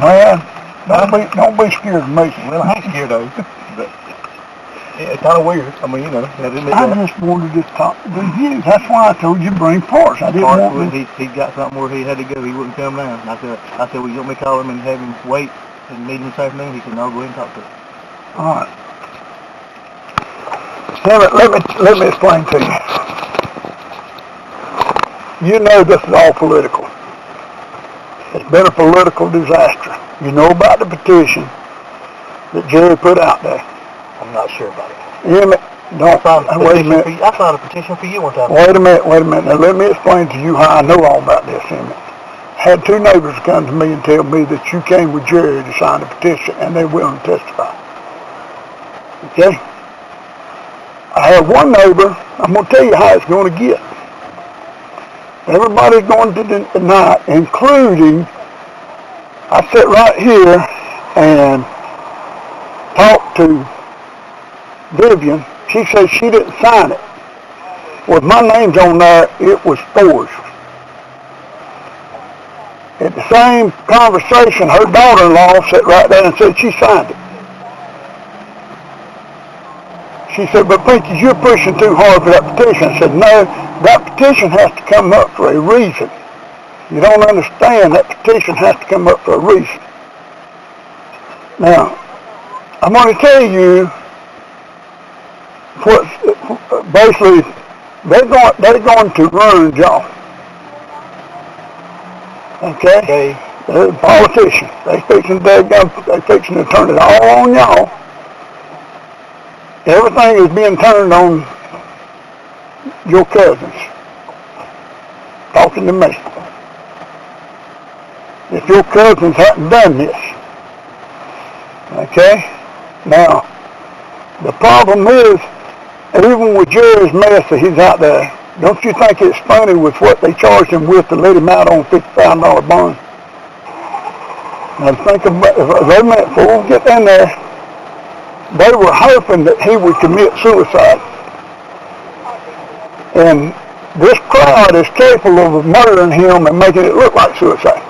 Man, don't be scared of me. Well, I ain't scared though. But yeah, it's kind of weird. I mean, you know, I just wanted to talk to you. That's why I told you to bring parts. I didn't want to. He got something where he had to go. He wouldn't come down. I said, well, you want me to call him and have him wait and meet him this afternoon? He said, no, go ahead and talk to him. All right. Let me explain to you. You know this is all political. It's been a political disaster. You know about the petition that Jerry put out there. I'm not sure about it. Wait a minute. I signed a petition for you one time. Wait a minute. Now let me explain to you how I know all about this, Emmett. Had two neighbors come to me and tell me that you came with Jerry to sign a petition and they're willing to testify. Okay? I have one neighbor, I'm going to tell you how it's going to get. Everybody's going to deny, including, I sit right here and talk to Vivian. She says she didn't sign it. With my name's on there, it was forged. At the same conversation, her daughter-in-law sat right there and said she signed it. She said, but Pinky, you're pushing too hard for that petition. I said, no, that petition has to come up for a reason. You don't understand, that petition has to come up for a reason. Now, I'm going to tell you what, basically, they're going to ruin y'all. Okay? They're politicians. They're fixing to turn it all on y'all. Everything is being turned on your cousins. Talking to me. If your cousins hadn't done this. Okay? Now, the problem is, even with Jerry's mess that he's out there, don't you think it's funny with what they charged him with to let him out on $50,000 bond? Now think about it. Before we get in there, they were hoping that he would commit suicide. And this crowd is capable of murdering him and making it look like suicide.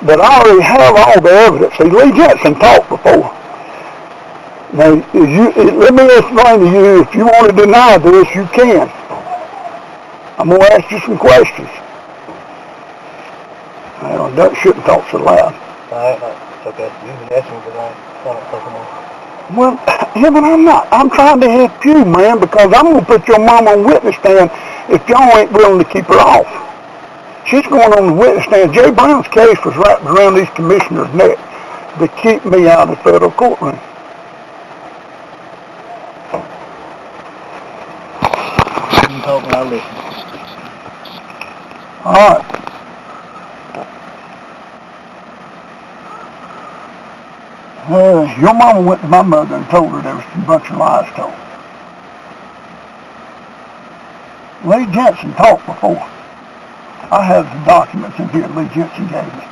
But I already have all the evidence. See, Lee Jensen talked before. Now, let me explain to you, if you want to deny this, you can. I'm going to ask you some questions. Well, that shouldn't talk so loud. It's okay. You can ask me, but I don't talk more. Well, yeah, but I'm not. I'm trying to help you, man, because I'm going to put your mom on witness stand if y'all ain't willing to keep her off. She's going on the witness stand. Jay Brown's case was wrapped around these commissioners' neck to keep me out of the federal courtroom. You can talk and I'll listen. All right. Your mama went to my mother and told her there was a bunch of lies told. Lee Jensen talked before. I have the documents in here Lee Jensen gave me.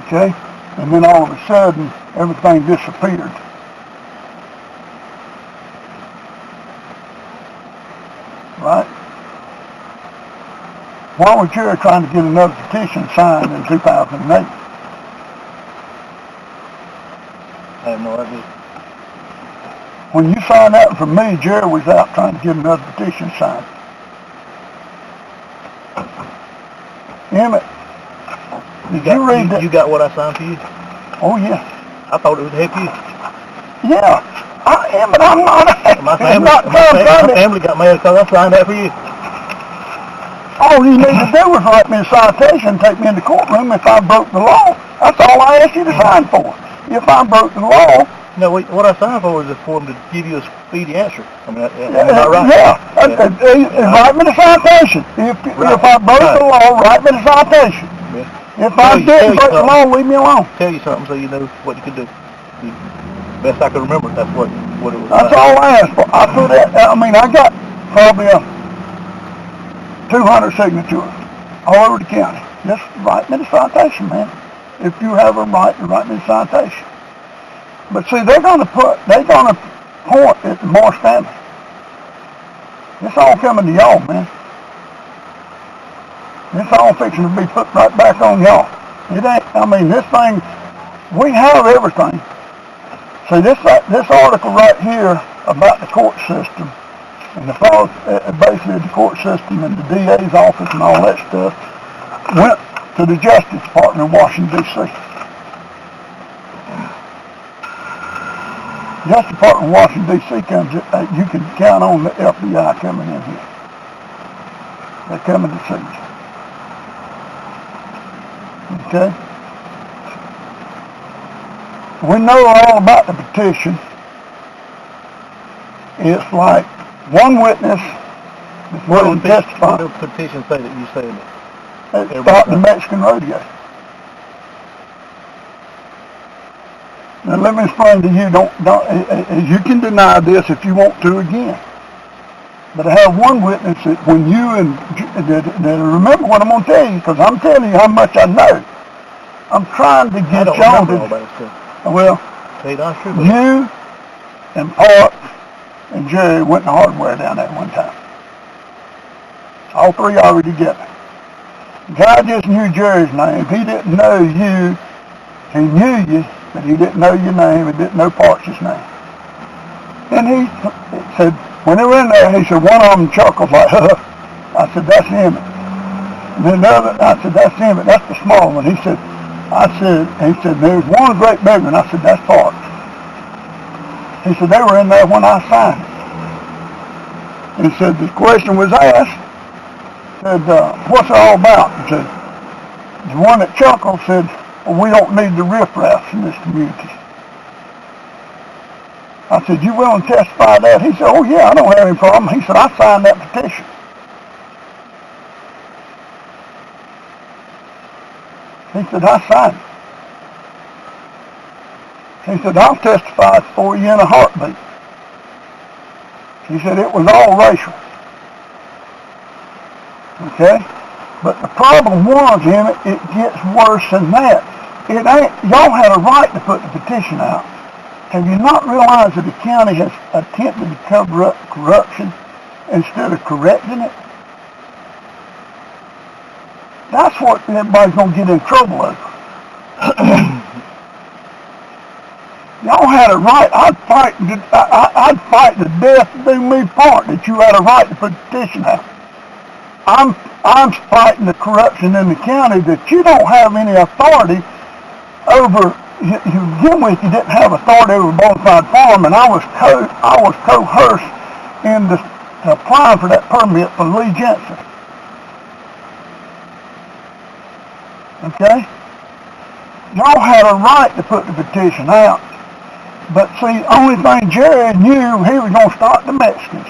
Okay? And then all of a sudden, everything disappeared. Right? Why was Jerry trying to get another petition signed in 2008? I have no idea. When you signed that for me, Jerry was out trying to get another petition signed. Emmett, did you read that? You got what I signed for you? Oh, yeah. I thought it would help you. Yeah. Emmett, I'm not. My family got mad because I signed that for you. All you need to do is write me a citation and take me in the courtroom if I broke the law. That's all I asked you to sign for. If I broke the law. No, what I signed for was for them to give you a speedy answer. I mean, am I right? Yeah. Write me the citation. If I broke the law, write me the citation. Yeah. If I didn't break the law, leave me alone. Tell you something so you know what you could do. Best I could remember, that's what it was. That's all I asked for. I got probably 200 signatures all over the county. Just write me the citation, man. If you have a right to write me the citation. But see, they're going to point at the Marsh family. It's all coming to y'all, man. It's all fixing to be put right back on y'all. It ain't, I mean, this thing, we have everything. See, this article right here about the court system, and basically the court system and the DA's office and all that stuff, went to the Justice Department in Washington, D.C. Justice Department in Washington, D.C. comes, you can count on the FBI coming in here. They're coming to see you. Okay? We know all about the petition. It's like one witness is willing to testify. What the petition say that you said it? Stop the Mexican rodeo. Now let me explain to you, you can deny this if you want to again. But I have one witness that when you remember what I'm going to tell you, because I'm telling you how much I know. I'm trying to get y'all to, well, you and Park and Jerry went to hardware down there one time. All three already together. Guy just knew Jerry's name. He didn't know you. He knew you, but he didn't know your name. He didn't know Parks' name. And he said, when they were in there, he said, one of them chuckled like, huh. I said, that's him. And then the other, I said, that's him, but that's the small one. He said, there's one great big one. I said, that's Parks. He said, they were in there when I signed it. He said, the question was asked, said, what's it all about? He said, the one that chuckled said, well, we don't need the riffraffs in this community. I said, you willing to testify that? He said, oh yeah, I don't have any problem. He said, I signed that petition. He said, I signed it. He said, I'll testify for you in a heartbeat. He said, it was all racial. Okay? But the problem was, it gets worse than that. It ain't, y'all had a right to put the petition out. Have you not realized that the county has attempted to cover up corruption instead of correcting it? That's what everybody's going to get in trouble over. Y'all had a right. I'd fight to death to do me part that you had a right to put the petition out. I'm fighting the corruption in the county that you don't have any authority over. You begin with, you didn't have authority over Bonafide Farm, and I was coerced into applying for that permit for Lee Jensen. Okay? Y'all had a right to put the petition out. But see, the only thing Jerry knew, he was going to start the Mexicans.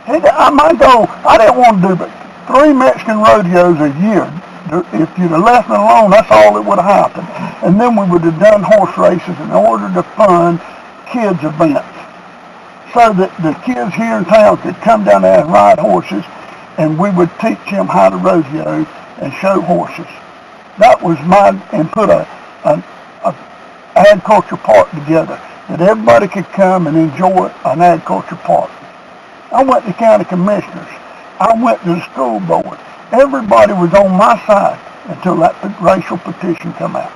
My goal, I didn't want to do but 3 Mexican rodeos a year. If you'd have left it alone, that's all that would have happened. And then we would have done horse races in order to fund kids' events. So that the kids here in town could come down there and ride horses, and we would teach them how to rodeo and show horses. That was and put an agriculture park together that everybody could come and enjoy an agriculture park. I went to county commissioners. I went to the school board. Everybody was on my side until that racial petition come out.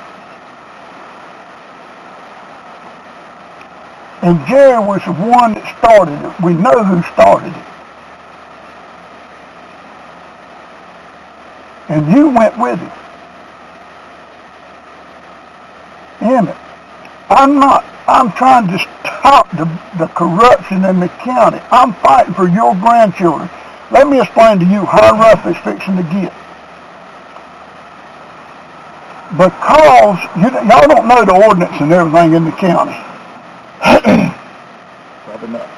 And Jerry was the one that started it. We know who started it. And you went with him. In it. I'm trying to stop the corruption in the county. I'm fighting for your grandchildren. Let me explain to you how rough it's fixing to get. Because y'all don't know the ordinance and everything in the county.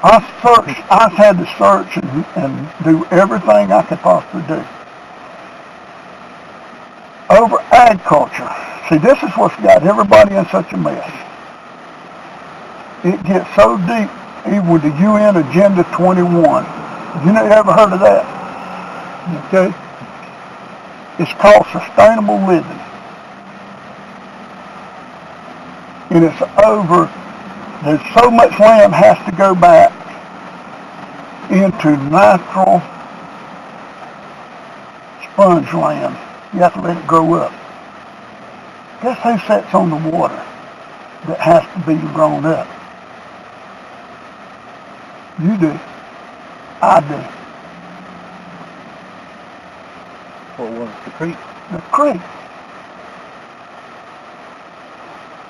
I've had to search and do everything I could possibly do. Over agriculture. See, this is what's got everybody in such a mess. It gets so deep, even with the UN Agenda 21. You ever heard of that? Okay? It's called sustainable living. And it's there's so much land has to go back into natural sponge land. You have to let it grow up. Guess who sits on the water that has to be grown up? You do. I do. What was it? The creek? The creek.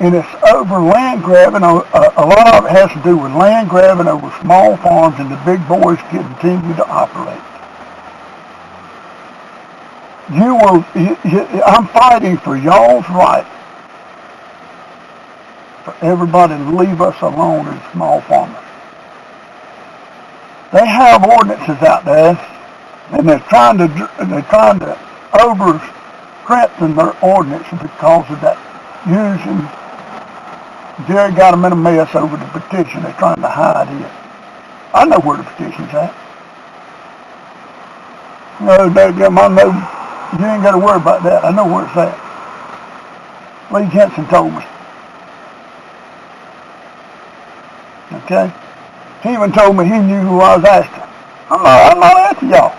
And it's over land grabbing. A lot of it has to do with land grabbing over small farms, and the big boys continue to operate. I'm fighting for y'all's right for everybody to leave us alone as small farmers. They have ordinances out there, and they're trying to over strengthen their ordinance because of that. Using Jerry got them in a mess over the petition. They're trying to hide it. I know where the petition's at. No, dadgum, I know. You ain't got to worry about that. I know where it's at. Lee Jensen told me. Okay? He even told me he knew who I was after. I'm not after y'all.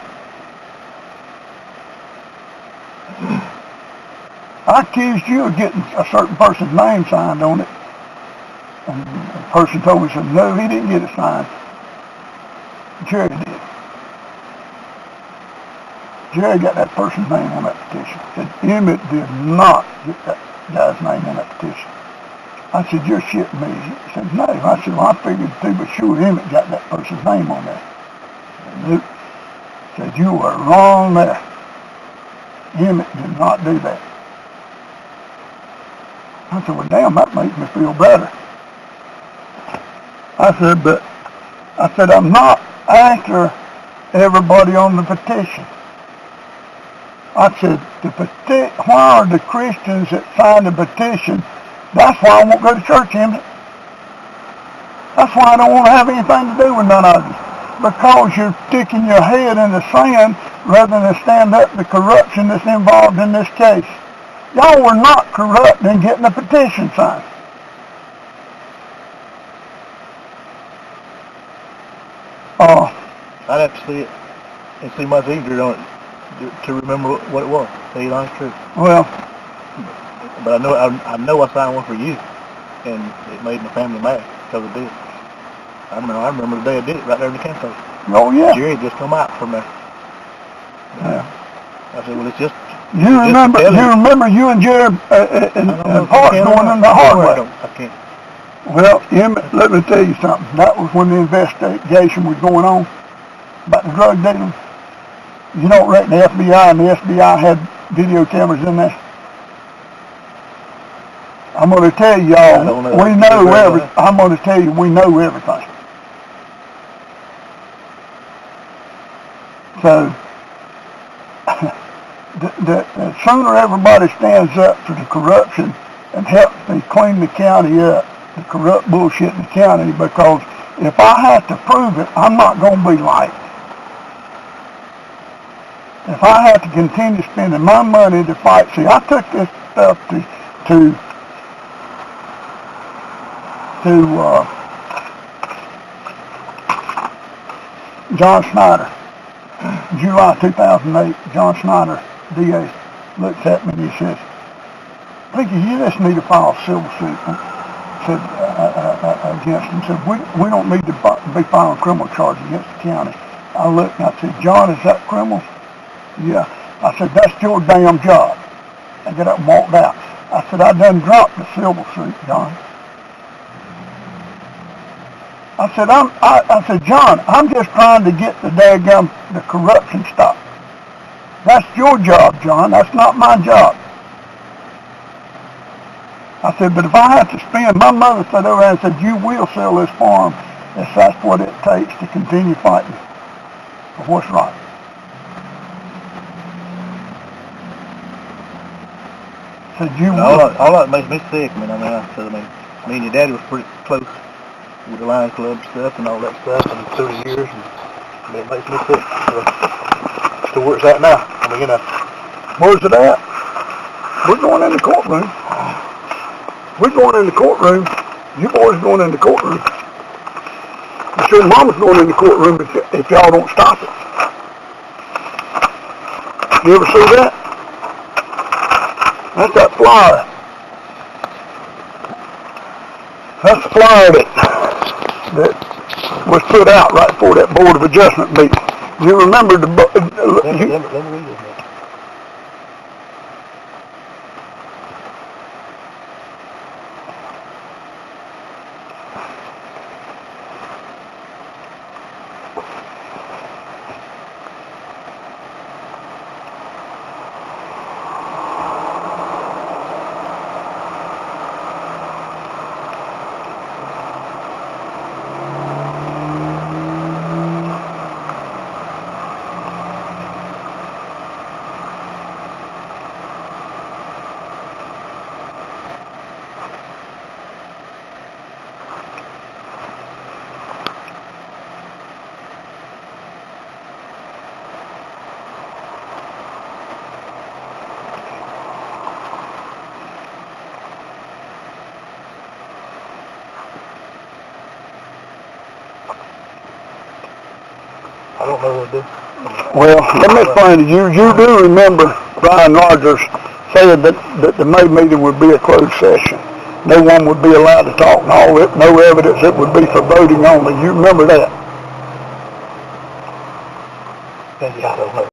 I accused you of getting a certain person's name signed on it. And the person told me, said, no, he didn't get it signed. Jerry did. Jerry got that person's name on that petition. Said, Emmett did not get that guy's name on that petition. I said, you're shitting me. He said, no. I said, well, I figured too, but sure Emmett got that person's name on there. Nope. Said, you were wrong there. Emmett did not do that. I said, well, damn, that makes me feel better. I said, I'm not after everybody on the petition. I said, why are the Christians that signed the petition? That's why I won't go to church, Emmett. That's why I don't want to have anything to do with none of you. Because you're sticking your head in the sand rather than stand up to the corruption that's involved in this case. Y'all were not corrupt in getting a petition signed. I'd have to see it and see much easier on it to remember what it was. Tell you the honest truth. Well, but I know I signed one for you, and it made my family mad because it did. I remember the day I did it right there in the campsite. Oh yeah. Jerry had just come out from there. Yeah. I said, well, it's just. You remember you and Jerry and Parks going in the hard way. I can't. Well, Emmett, let me tell you something. That was when the investigation was going on about the drug dealing. You don't reckon the FBI and the SBI had video cameras in there? I'm going to tell you, y'all, we know everything. I'm going to tell you, we know everything. So, the sooner everybody stands up to the corruption and helps me clean the county up, the corrupt bullshit in the county, because if I have to prove it, I'm not going to be liked. If I have to continue spending my money to fight, see, I took this stuff to John Snyder. July 2008, John Snyder, DA, looks at me and he says, Pinky, you just need to file a civil suit against him. Said, we don't need to be filing criminal charges against the county. I looked and I said, John, is that criminal? Yeah. I said, that's your damn job. I got up and walked out. I said, I done dropped the civil suit, John. I said, John, I'm just trying to get the corruption stopped. That's your job, John. That's not my job. I said, but if I have to spend, my mother sat over there and said, you will sell this farm if that's what it takes to continue fighting for what's right. Said, you will. All that makes me sick, man. I mean, me and your daddy was pretty close with the Lions Club stuff and all that stuff, and through the years, and it makes me sick. To where it's at now. I mean, where's it at? We're going in the courtroom. We're going in the courtroom. You boys going in the courtroom. I'm sure Mama's going in the courtroom if y'all don't stop it. You ever see that? That's that flyer. That's the flyer that was put out right before that Board of Adjustment meeting. You remember the... Let me read it. I don't know what to do. Well, let me explain to you. You do remember Brian Rogers saying that the May meeting would be a closed session. No one would be allowed to talk and all that, no evidence. It would be for voting only. You remember that? Yeah, I don't know.